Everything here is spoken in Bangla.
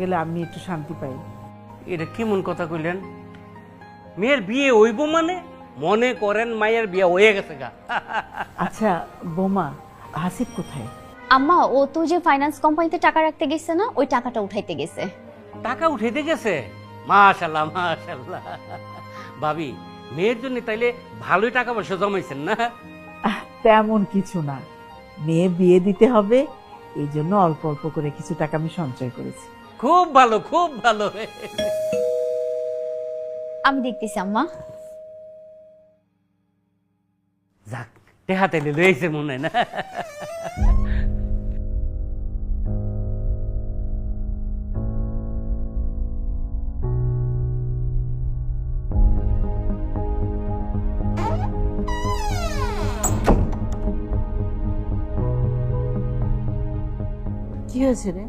গেলে আমি একটু শান্তি পাই। এটা কেমন কথা কইলেন? মেয়ের বিয়ে হইব মানে মনে করেন মায়ের বিয়ে হয়ে গেছে গা। আচ্ছা বৌমা, হাসিব কোথায়? আম্মা, ও তো যে ফাইন্যান্স কোম্পানিতে টাকা রাখতে গেছে না, ওই টাকাটা উঠাইতে গেছে। টাকা উঠাইতে গেছে? মাশাআল্লাহ মাশাআল্লাহ। ভাবি, মেয়ের জন্য তাইলে ভালোই টাকা পয়সা জমাইছেন না? তেমন কিছু না, মেয়ে বিয়ে দিতে হবে, এই জন্য অল্প অল্প করে কিছু টাকা আমি সঞ্চয় করেছি। খুব ভালো খুব ভালো। আমি দেখতেছি আম্মা। যাক, টেহা তাইলে লইছে মনে হয় না? কি হয়েছে রে?